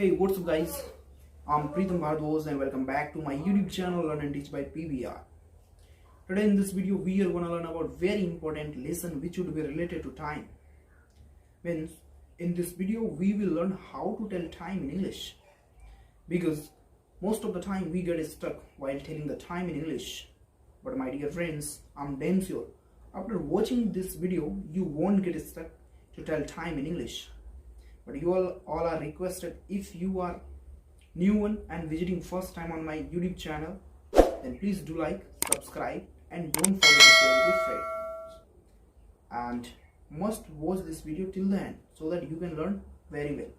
Hey, what's up, guys? I'm Preetham Bhardwaj and welcome back to my YouTube channel Learn and Teach by PBR. Today in this video, we are going to learn about very important lesson which would be related to time. Means in this video, we will learn how to tell time in English. Because most of the time we get stuck while telling the time in English. But my dear friends, I'm damn sure after watching this video, you won't get stuck to tell time in English. But you all are requested, if you are new one and visiting first time on my YouTube channel, then please do like, subscribe and don't forget to share with friends. And must watch this video till the end so that you can learn very well.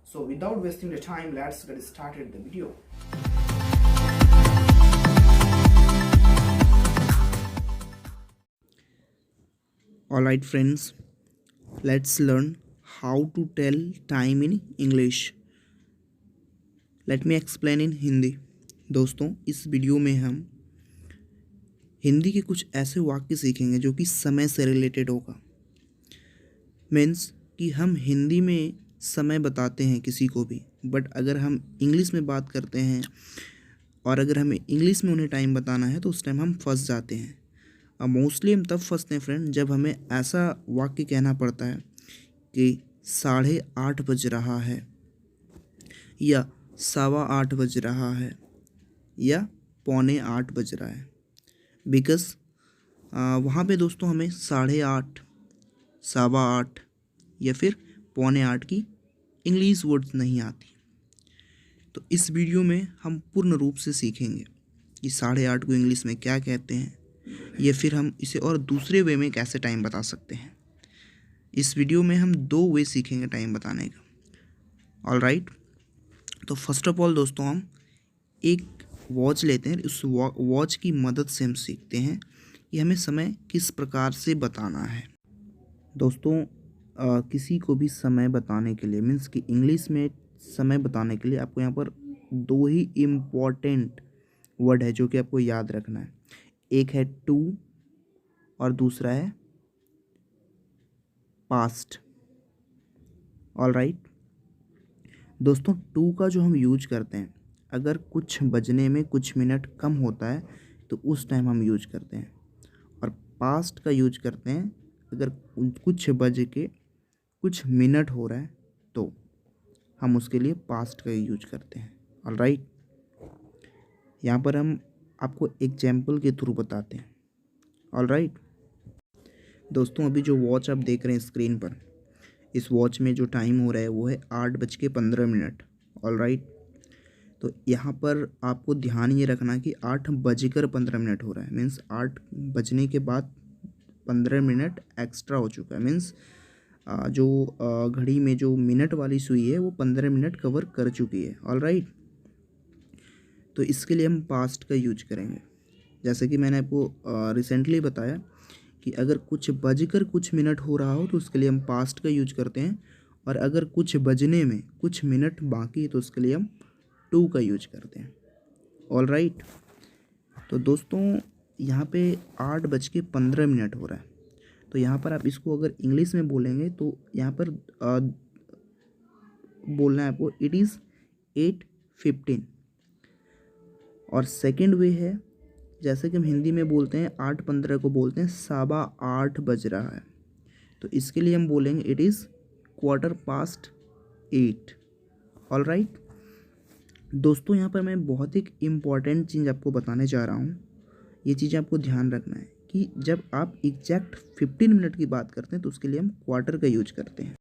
So without wasting the time, let's get started the video. Alright friends, let's learn how to tell time in English. Let me explain in Hindi. दोस्तों, इस video में हम हिंदी के कुछ ऐसे वाक्य सीखेंगे जो कि समय से रिलेटेड होगा. मीन्स कि हम हिंदी में समय बताते हैं किसी को भी, बट अगर हम इंग्लिश में बात करते हैं और अगर हमें इंग्लिश में उन्हें टाइम बताना है तो उस टाइम हम फंस जाते हैं. अब मोस्टली हम तब फंसते हैं फ्रेंड जब हमें ऐसा वाक्य कहना पड़ता है कि 8:30 बज रहा है या 8:15 बज रहा है या 7:45 बज रहा है. बिकॉज वहाँ पे दोस्तों हमें 8:30, 8:15 या फिर 7:45 की इंग्लिश वर्ड्स नहीं आती. तो इस वीडियो में हम पूर्ण रूप से सीखेंगे कि 8:30 को इंग्लिश में क्या कहते हैं या फिर हम इसे और दूसरे वे में कैसे टाइम बता सकते हैं. इस वीडियो में हम 2 वे सीखेंगे टाइम बताने का. ऑल राइट, तो फर्स्ट ऑफ ऑल दोस्तों हम एक वॉच लेते हैं. उस वॉच की मदद से हम सीखते हैं कि हमें समय किस प्रकार से बताना है. दोस्तों किसी को भी समय बताने के लिए, मीन्स कि इंग्लिश में समय बताने के लिए आपको यहाँ पर 2 ही इम्पॉर्टेंट वर्ड है जो कि आपको याद रखना है. एक है टू और दूसरा है पास्ट. ऑल राइट दोस्तों, टू का जो हम यूज करते हैं अगर कुछ बजने में कुछ मिनट कम होता है तो उस टाइम हम यूज करते हैं, और पास्ट का यूज करते हैं अगर कुछ बज के कुछ मिनट हो रहा है तो हम उसके लिए पास्ट का यूज करते हैं. ऑल राइट, यहाँ पर हम आपको एग्जाम्पल के थ्रू बताते हैं. ऑल राइट दोस्तों, अभी जो वॉच आप देख रहे हैं स्क्रीन पर, इस वॉच में जो टाइम हो रहा है वो है 8:15. ऑल राइट, तो यहाँ पर आपको ध्यान ये रखना कि 8:15 हो रहा है. मीन्स 8 बजने के बाद 15 मिनट एक्स्ट्रा हो चुका है. मीन्स जो घड़ी में जो मिनट वाली सुई है वो 15 मिनट कवर कर चुकी है. ऑल राइट, तो इसके लिए हम पास्ट का यूज करेंगे. जैसे कि मैंने आपको रिसेंटली बताया कि अगर कुछ बजकर कुछ मिनट हो रहा हो तो उसके लिए हम पास्ट का यूज करते हैं, और अगर कुछ बजने में कुछ मिनट बाकी है तो उसके लिए हम टू का यूज करते हैं. ऑल राइट, तो दोस्तों यहाँ पे 8:15 हो रहा है, तो यहाँ पर आप इसको अगर इंग्लिश में बोलेंगे तो यहाँ पर बोलना है आपको इट इज़ 8:15. और सेकेंड वे है, जैसे कि हम हिंदी में बोलते हैं 8:15 को बोलते हैं 8:15 बज रहा है, तो इसके लिए हम बोलेंगे इट इज़ 8:15. ऑल राइट दोस्तों, यहाँ पर मैं बहुत एक इम्पॉर्टेंट चीज़ आपको बताने जा रहा हूँ. ये चीज़ें आपको ध्यान रखना है कि जब आप एग्जैक्ट 15 मिनट की बात करते हैं तो उसके लिए हम क्वार्टर का यूज करते हैं,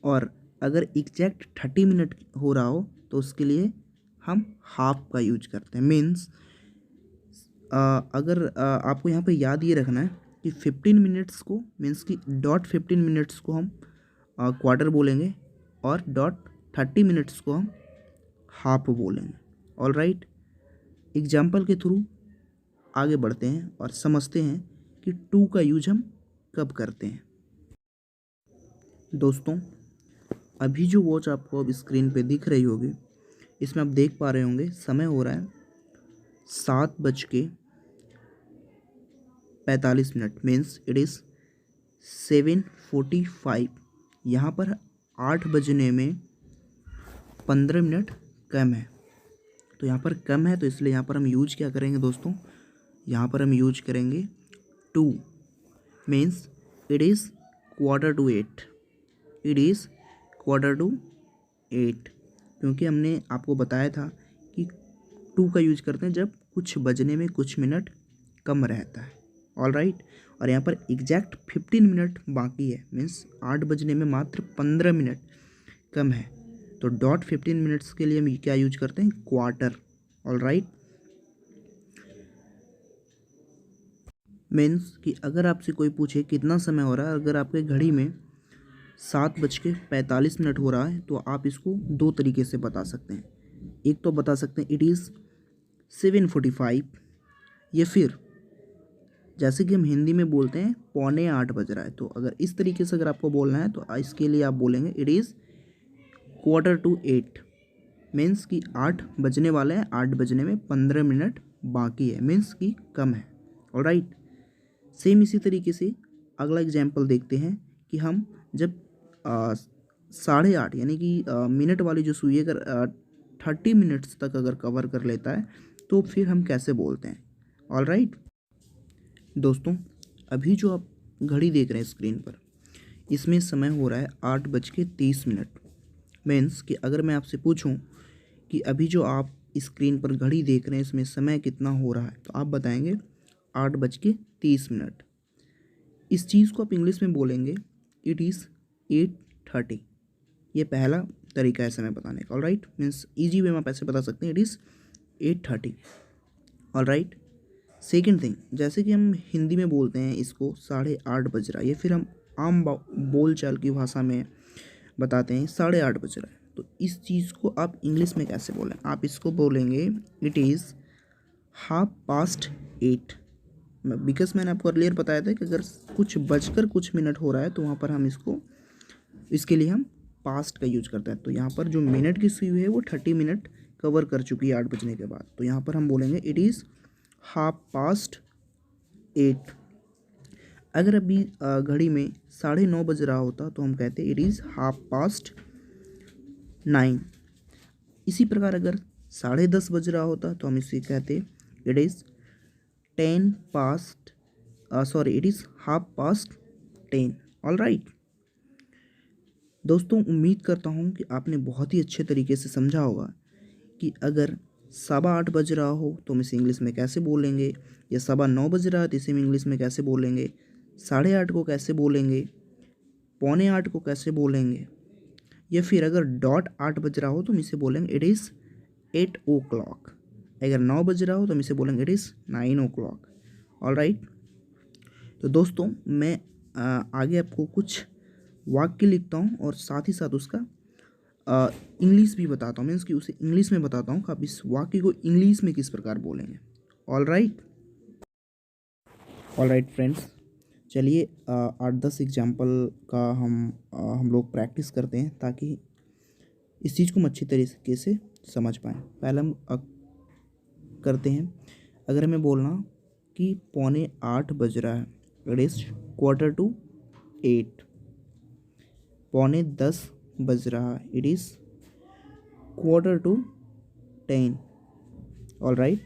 और अगर एग्जैक्ट 30 मिनट हो रहा हो तो उसके लिए हम हाफ का यूज करते हैं. मीन्स अगर आपको यहाँ पे याद ये रखना है कि 15 मिनट्स को, मीन्स कि डॉट 15 मिनट्स को हम क्वार्टर बोलेंगे और डॉट 30 मिनट्स को हम हाफ बोलेंगे. ऑल राइट, एग्जाम्पल के थ्रू आगे बढ़ते हैं और समझते हैं कि टू का यूज हम कब करते हैं. दोस्तों अभी जो वॉच आपको अब स्क्रीन पे दिख रही होगी, इसमें आप देख पा रहे होंगे समय हो रहा है 7:45. Means it is 7:45. यहाँ पर 8 बजने में 15 मिनट कम है। तो यहाँ पर कम है तो इसलिए यहाँ पर हम यूज क्या करेंगे दोस्तों, यहाँ पर हम यूज करेंगे to, means it is quarter to 8, it is quarter to 8, क्योंकि हमने आपको बताया था कि टू का यूज करते हैं जब कुछ बजने में कुछ मिनट कम रहता है। ऑल राइट, और यहाँ पर एग्जैक्ट 15 मिनट बाकी है, मीन्स 8 बजने में मात्र 15 मिनट कम है। तो डॉट 15 मिनट्स के लिए हम क्या यूज करते हैं, क्वार्टर। ऑल राइट, मीन्स कि अगर आपसे कोई पूछे कितना समय हो रहा है, अगर आपके घड़ी में 7:45 हो रहा है तो आप इसको दो तरीके से बता सकते हैं। एक तो बता सकते हैं इट इज़ 7:45, या फिर जैसे कि हम हिंदी में बोलते हैं 7:45 बज रहा है। तो अगर इस तरीके से अगर आपको बोलना है तो इसके लिए आप बोलेंगे it is quarter to 8, means कि 8 बजने वाले हैं, 8 बजने में 15 मिनट बाकी है, मीन्स कि कम है। ऑल राइट, सेम इसी तरीके से अगला एग्जाम्पल देखते हैं कि हम जब 8:30 यानी कि मिनट वाली जो सुई अगर 30 मिनट्स तक अगर कवर कर लेता है तो फिर हम कैसे बोलते हैं। ऑल राइट दोस्तों, अभी जो आप घड़ी देख रहे हैं स्क्रीन पर, इसमें समय हो रहा है 8:30। मीन्स कि अगर मैं आपसे पूछूं कि अभी जो आप स्क्रीन पर घड़ी देख रहे हैं इसमें समय कितना हो रहा है, तो आप बताएंगे 8:30। इस चीज़ को आप इंग्लिश में बोलेंगे इट इज़ 8:30। ये पहला तरीका है समय बताने का। All right, means easy way में आप ऐसे बता सकते हैं it is 8:30। All right, second thing, जैसे कि हम हिंदी में बोलते हैं इसको 8:30 बज रहा है, या फिर हम आम बोलचाल की भाषा में बताते हैं 8:30 बज रहा है। तो इस चीज़ को आप इंग्लिश में कैसे बोलें, आप इसको बोलेंगे इट इज़ 8:30। बिकॉज मैंने आपको अर्लियर बताया था कि अगर कुछ बजकर कुछ मिनट हो रहा है तो वहाँ पर हम इसके लिए हम पास्ट का यूज करते हैं। तो यहाँ पर जो मिनट की सुई है वो 30 मिनट कवर कर चुकी है 8 बजने के बाद, तो यहाँ पर हम बोलेंगे इट इज़ 8:30। अगर अभी घड़ी में 9:30 बज रहा होता तो हम कहते इट इज़ 9:30। इसी प्रकार अगर 10:30 बज रहा होता तो हम इसे कहते इट इज़ 10:30। ऑल राइट दोस्तों, उम्मीद करता हूँ कि आपने बहुत ही अच्छे तरीके से समझा होगा कि अगर 8:15 बज रहा हो तो हम इसे इंग्लिश में कैसे बोलेंगे, या 9:15 बज रहा है तो इसे हम इंग्लिश में कैसे बोलेंगे, 8:30 को कैसे बोलेंगे, 7:45 को कैसे बोलेंगे, या फिर अगर डॉट 8 बज रहा हो तो हम इसे बोलेंगे इट इज़ 8 o'clock। अगर 9 बज रहा हो तो हम इसे बोलेंगे it is 9 o'clock। All right, तो दोस्तों मैं आगे आपको कुछ वाक्य लिखता हूँ और साथ ही साथ उसका इंग्लिश भी बताता हूँ, मीन्स कि उसे इंग्लिश में बताता हूँ कि आप इस वाक्य को इंग्लिश में किस प्रकार बोलेंगे। ऑल राइट फ्रेंड्स, चलिए 8-10 एग्जाम्पल का हम लोग प्रैक्टिस करते हैं ताकि इस चीज़ को हम अच्छी तरीके से समझ पाएँ। पहले हम करते हैं, अगर हमें बोलना कि 7:45 बज रहा है, इट इज़ 7:45। 9:10 बज रहा है, इट इज़ 9:45। ऑल राइट,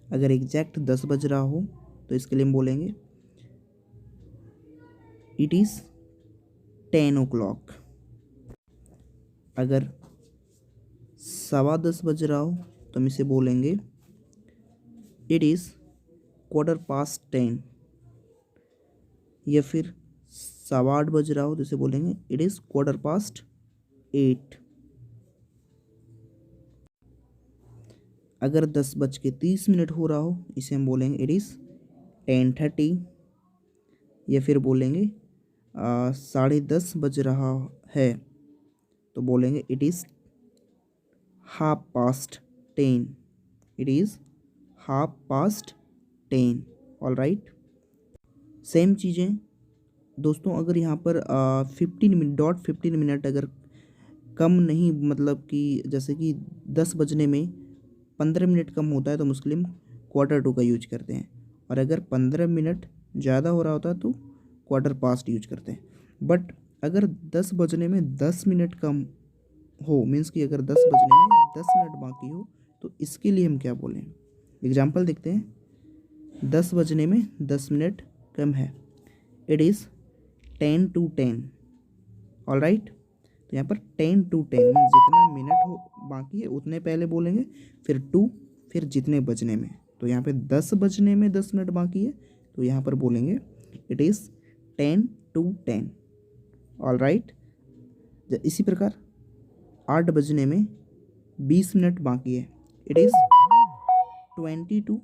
अगर एग्जैक्ट 10 बज रहा हो तो इसके लिए हम बोलेंगे इट इज़ 10 o'clock। अगर 10:15 बज रहा हो तो हम इसे बोलेंगे इट इज़ 10:15। या फिर 8:15 बज रहा हो तो इसे बोलेंगे इट इज़ 8:15। अगर 10:30 हो रहा हो इसे हम बोलेंगे इट इज़ 10:30। या फिर बोलेंगे 10:30 बज रहा है तो बोलेंगे it is 10:30। It is 10:30। All right, same चीज़ें दोस्तों, अगर यहाँ पर 15 मिनट अगर कम नहीं, मतलब कि जैसे कि 10 बजने में 15 मिनट कम होता है तो मुस्लिम Q2 का यूज करते हैं, और अगर 15 मिनट ज़्यादा हो रहा होता है तो 8:15 यूज करते हैं। बट अगर 10 बजने में 10 मिनट कम हो, मीन्स कि अगर 10 बजने में 10 मिनट बाकी हो तो इसके लिए हम क्या बोलें। एग्जाम्पल देखते हैं। 10 बजने में 10 मिनट कम है, it is 10 to 10। All right, तो यहाँ पर 10 to 10 मीन्स जितना मिनट हो बाकी है उतने पहले बोलेंगे, फिर 2, फिर जितने बजने में। तो यहाँ पे 10 बजने में 10 मिनट बाकी है तो यहाँ पर बोलेंगे it is 10 to 10। All right, इसी प्रकार 8 बजने में 20 मिनट बाकी है, इट इज़ 20 to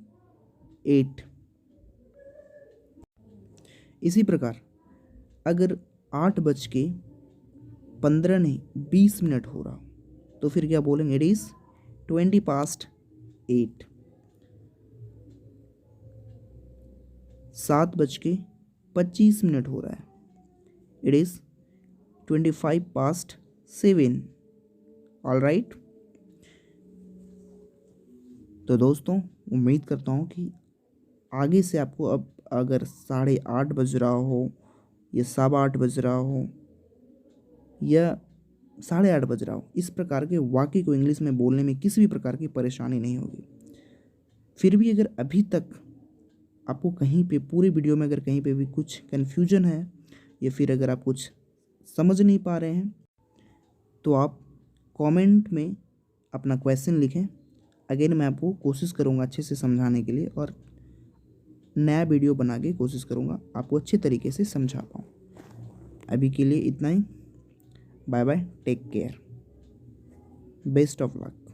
8। इसी प्रकार अगर 8:15 नहीं 20 मिनट हो रहा तो फिर क्या बोलेंगे, इट इज़ 20 past 8। 7:25 मिनट हो रहा है, it is 25 past 7। All right, तो दोस्तों उम्मीद करता हूँ कि आगे से आपको अब अगर 8:30 बज रहा हो या 8:15 बज रहा हो या 8:30 बज रहा हो, इस प्रकार के वाक्य को इंग्लिश में बोलने में किसी भी प्रकार की परेशानी नहीं होगी। फिर भी अगर अभी तक आपको कहीं पे पूरी वीडियो में अगर कहीं पे भी कुछ कन्फ्यूजन है या फिर अगर आप कुछ समझ नहीं पा रहे हैं तो आप कमेंट में अपना क्वेश्चन लिखें। अगेन मैं आपको कोशिश करूँगा अच्छे से समझाने के लिए और नया वीडियो बना के कोशिश करूँगा आपको अच्छे तरीके से समझा पाऊँ। अभी के लिए इतना ही, bye bye, take care, best of luck.